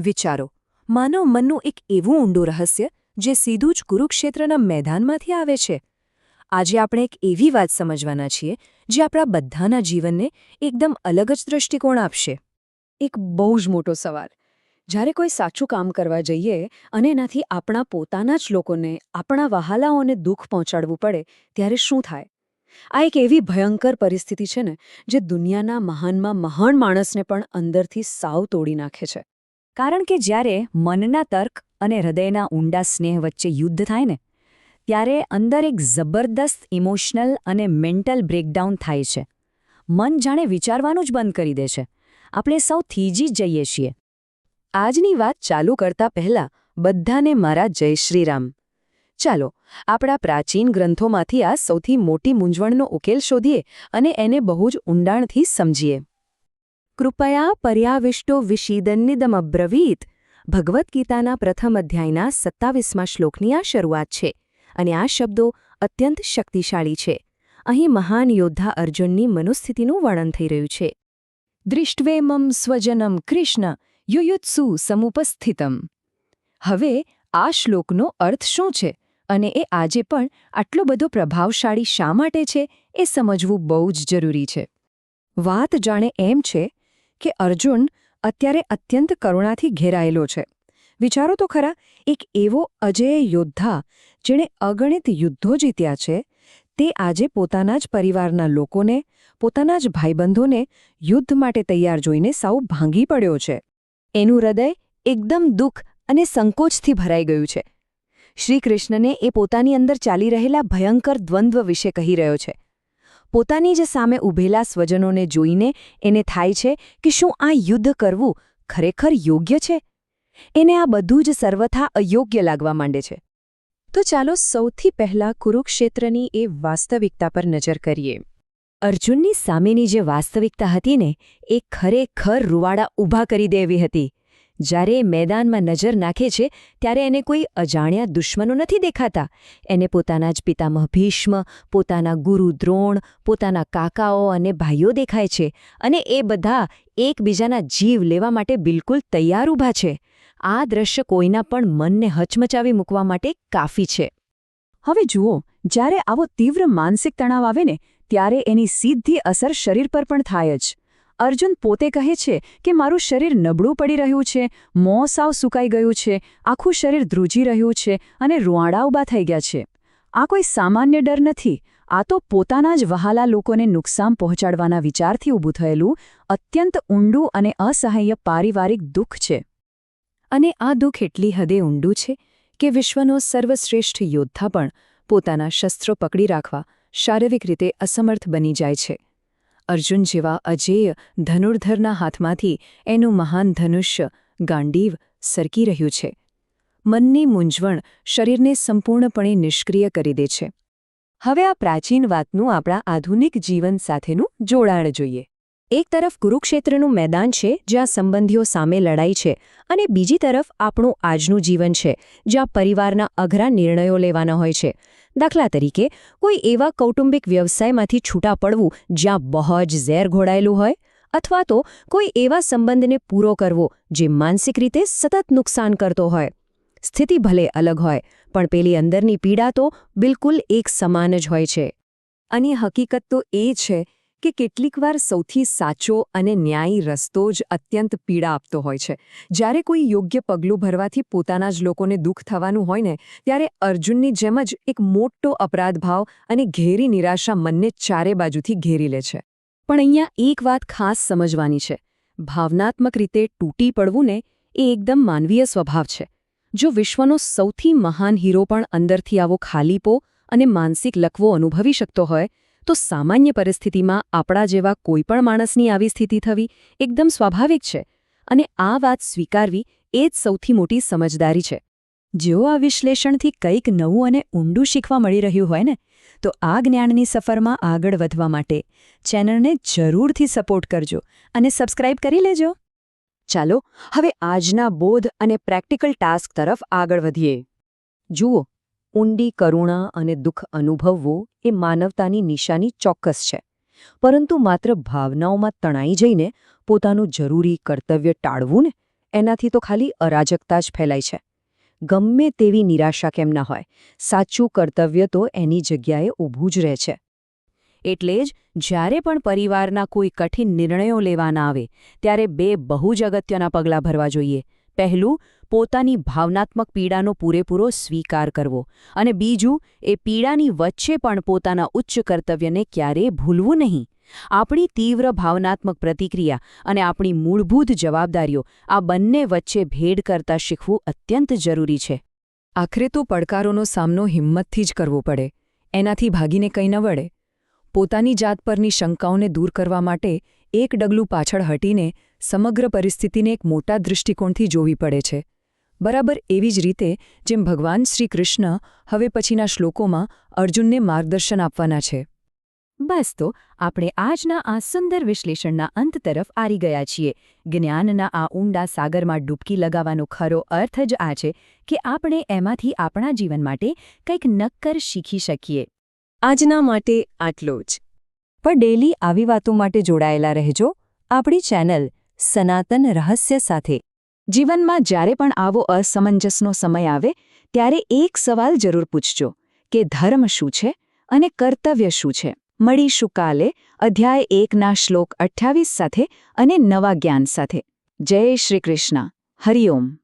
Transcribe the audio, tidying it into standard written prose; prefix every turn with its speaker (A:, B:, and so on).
A: વિચારો, માનવ મનનું એક એવું ઊંડું રહસ્ય જે સીધું જ કુરુક્ષેત્રના મેદાનમાંથી આવે છે. આજે આપણે એક એવી વાત સમજવાના છીએ જે આપણા બધાના જીવનને એકદમ અલગ જ દૃષ્ટિકોણ આપશે. એક બહુ જ મોટો સવાલ. જ્યારે કોઈ સાચું કામ કરવા જઈએ અને એનાથી આપણા પોતાના જ લોકોને, આપણા વહાલાઓને દુઃખ પહોંચાડવું પડે, ત્યારે શું થાય? આ એક એવી ભયંકર પરિસ્થિતિ છે ને જે દુનિયાના મહાનમાં મહાન માણસને પણ અંદરથી સાવ તોડી નાખે છે. કારણ કે જ્યારે મનના તર્ક અને હૃદયના ઊંડા સ્નેહ વચ્ચે યુદ્ધ થાય ને, ત્યારે અંદર એક જબરદસ્ત ઇમોશનલ અને મેન્ટલ બ્રેકડાઉન થાય છે. મન જાણે વિચારવાનું જ બંધ કરી દે છે. આપણે સૌ થીજી જ જઈએ છીએ. આજની વાત ચાલુ કરતા પહેલા બધાને મારા જય શ્રી રામ. ચાલો આપણા પ્રાચીન ગ્રંથોમાંથી આ સૌથી મોટી મૂંઝવણનો ઉકેલ શોધીએ અને એને બહુ જ ઊંડાણથી સમજીએ. કૃપયા પર્યાવિષ્ટો વિષીદન્નિદમબ્રવીત. ભગવદ્ ગીતાના પ્રથમ અધ્યાયના 27મા શ્લોકની આ શરૂઆત છે અને આ શબ્દો અત્યંત શક્તિશાળી છે. અહીં મહાન યોદ્ધા અર્જુનની મનોસ્થિતિનું વર્ણન થઈ રહ્યું છે. દૃષ્ટ્વેમમ સ્વજનમ કૃષ્ણ યુયુત્સુ સમુપસ્થિતમ. હવે આ શ્લોકનો અર્થ શું છે અને એ આજે પણ આટલો બધો પ્રભાવશાળી શા માટે છે એ સમજવું બહુ જ જરૂરી છે. વાત જાણે એમ છે કે અર્જુન અત્યારે અત્યંત કરુણાથી ઘેરાયેલો છે. વિચારો તો ખરા, એક એવો અજેય યોદ્ધા જેણે અગણિત યુદ્ધો જીત્યા છે, તે આજે પોતાના જ પરિવારના લોકોને, પોતાના જ ભાઈબંધોને યુદ્ધ માટે તૈયાર જોઈને સાવ ભાંગી પડ્યો છે. એનું હૃદય એકદમ દુઃખ અને સંકોચથી ભરાઈ ગયું છે. શ્રી કૃષ્ણને એ પોતાની અંદર ચાલી રહેલા ભયંકર દ્વંદ્વ વિશે કહી રહ્યો છે. પોતાની જ સામે ઊભેલા સ્વજનોને જોઈને એને થાય છે કે શું આ યુદ્ધ કરવું ખરેખર યોગ્ય છે? એને આ બધું જ સર્વથા અયોગ્ય લાગવા માંડે છે. તો ચાલો સૌથી પહેલાં કુરુક્ષેત્રની એ વાસ્તવિકતા પર નજર કરીએ. અર્જુનની સામેની જે વાસ્તવિકતા હતી ને, એ ખરેખર રૂવાડા ઊભા કરી દેવી હતી. જ્યારે એ મેદાનમાં નજર નાખે છે ત્યારે એને કોઈ અજાણ્યા દુશ્મનો નથી દેખાતા. એને પોતાના જ પિતામહ ભીષ્મ, પોતાના ગુરુ દ્રોણ, પોતાના કાકાઓ અને ભાઈઓ દેખાય છે અને એ બધા એકબીજાના જીવ લેવા માટે બિલકુલ તૈયાર ઊભા છે. આ દ્રશ્ય કોઈના પણ મનને હચમચાવી મૂકવા માટે કાફી છે. હવે જુઓ, જ્યારે આવો તીવ્ર માનસિક તણાવ આવે ને, ત્યારે એની સીધી અસર શરીર પર પણ થાય જ. અર્જુન પોતે કહે છે કે મારું શરીર નબળું પડી રહ્યું છે, મોં સાવ સુકાઈ ગયું છે, આખું શરીર ધ્રુજી રહ્યું છે અને રૂંવાડા ઊભા થઈ ગયા છે. આ કોઈ સામાન્ય ડર નથી. આ તો પોતાના જ વહાલા લોકોને નુકસાન પહોંચાડવાના વિચારથી ઊભું થયેલું અત્યંત ઊંડું અને અસહાય પારિવારિક દુઃખ છે. અને આ દુઃખ એટલી હદે ઊંડું છે કે વિશ્વનો સર્વશ્રેષ્ઠ યોદ્ધા પણ પોતાના શસ્ત્રો પકડી રાખવા શારીરિક રીતે અસમર્થ બની જાય છે. અર્જુન જેવા અજેય ધનુર્ધરના હાથમાંથી એનું મહાન ધનુષ્ય ગાંડીવ સરકી રહ્યું છે. મનની મૂંઝવણ શરીરને સંપૂર્ણપણે નિષ્ક્રિય કરી દે છે. હવે આ પ્રાચીન વાતનું આપણા આધુનિક જીવન સાથેનું જોડાણ જોઈએ. એક તરફ કુરુક્ષેત્રનું મેદાન છે જ્યાં સંબંધીઓ સામે લડાઈ છે અને બીજી તરફ આપણું આજનું જીવન છે જ્યાં પરિવારના અઘરા નિર્ણયો લેવાના હોય છે. દાખલા તરીકે કોઈ એવા કૌટુંબિક વ્યવસાયમાંથી છૂટા પડવું જ્યાં બહુ જ ઝેર ઘોડાયેલું હોય, અથવા તો કોઈ એવા સંબંધને પૂરો કરવો જે માનસિક રીતે સતત નુકસાન કરતો હોય. સ્થિતિ ભલે અલગ હોય, પણ પેલી અંદરની પીડા તો બિલકુલ એક સમાન જ હોય છે. અને હકીકત તો એ છે કે કેટલીકવાર સૌથી સાચો અને ન્યાયી રસ્તો જ અત્યંત પીડા આપતો હોય છે. જ્યારે કોઈ યોગ્ય પગલું ભરવાથી પોતાના જ લોકોને દુઃખ થવાનું હોય ને, ત્યારે અર્જુનની જેમ જ એક મોટો અપરાધભાવ અને ઘેરી નિરાશા મનને ચારે બાજુથી ઘેરી લે છે. પણ અહીંયા એક વાત ખાસ સમજવાની છે. ભાવનાત્મક રીતે તૂટી પડવું ને એ એકદમ માનવીય સ્વભાવ છે. જો વિશ્વનો સૌથી મહાન હીરો પણ અંદરથી આવો ખાલીપો અને માનસિક લકવો અનુભવી શકતો હોય, તો સામાન્ય પરિસ્થિતિમાં આપણા જેવા કોઈપણ માણસની આવી સ્થિતિ થવી એકદમ સ્વાભાવિક છે. અને આ વાત સ્વીકારવી એ જ સૌથી મોટી સમજદારી છે. જો આ વિશ્લેષણથી કંઈક નવું અને ઊંડું શીખવા મળી રહ્યું હોય ને, તો આ જ્ઞાનની સફરમાં આગળ વધવા માટે ચેનલને જરૂરથી સપોર્ટ કરજો અને સબસ્ક્રાઇબ કરી લેજો. ચાલો હવે આજના બોધ અને પ્રેક્ટિકલ ટાસ્ક તરફ આગળ વધીએ. જુઓ, ઊંડી કરુણા અને દુઃખ અનુભવવું એ માનવતાની નિશાની ચોક્કસ છે. પરંતુ માત્ર ભાવનાઓમાં તણાઈ જઈને પોતાનું જરૂરી કર્તવ્ય ટાળવું ને એનાથી તો ખાલી અરાજકતા જ ફેલાય છે. ગમે તેવી નિરાશા કેમ ના હોય, સાચું કર્તવ્ય તો એની જગ્યાએ ઊભું જ રહે છે. એટલે જ જ્યારે પણ પરિવારના કોઈ કઠિન નિર્ણયો લેવાના આવે ત્યારે બે બહુ જ અગત્યના પગલાં ભરવા જોઈએ. પહેલું, પોતાની ભાવનાત્મક પીડાનો પૂરેપૂરો સ્વીકાર કરવો, અને બીજું, એ પીડાની વચ્ચે પણ પોતાના ઉચ્ચ કર્તવ્યને ક્યારેય ભૂલવું નહીં. આપણી તીવ્ર ભાવનાત્મક પ્રતિક્રિયા અને આપણી મૂળભૂત જવાબદારીઓ આ બંને વચ્ચે ભેદ કરતા શીખવું અત્યંત જરૂરી છે. આખરે તો પડકારોનો સામનો હિંમતથી જ કરવો પડે, એનાથી ભાગીને કંઈ ન વળે. પોતાની જાત પરની શંકાઓને દૂર કરવા માટે એક ડગલું પાછળ હટીને સમગ્ર પરિસ્થિતિને એક મોટા દૃષ્ટિકોણથી જોવી પડે છે. બરાબર એવી જ રીતે જેમ ભગવાન શ્રી કૃષ્ણ હવે પછીના શ્લોકોમાં અર્જુનને માર્ગદર્શન આપવાના છે. બસ તો આપણે આજના આ સુંદર વિશ્લેષણના અંત તરફ આવી ગયા છીએ. જ્ઞાનના આ ઊંડા સાગરમાં ડૂબકી લગાવવાનો ખરો અર્થ જ આ છે કે આપણે એમાંથી આપણા જીવન માટે કંઈક નક્કર શીખી શકીએ. આજના માટે આટલું જ. પણ ડેલી આવી વાતો માટે જોડાયેલા રહેજો આપણી ચેનલ સનાતન રહસ્ય સાથે. જીવનમાં જ્યારે પણ આવો અસમંજસનો સમય આવે ત્યારે એક સવાલ જરૂર પૂછજો કે ધર્મ શું છે અને કર્તવ્ય શું છે. મળીશું કાલે અધ્યાય 1ના શ્લોક 28 સાથે અને નવા જ્ઞાન સાથે. જય શ્રી કૃષ્ણ. હરિઓમ.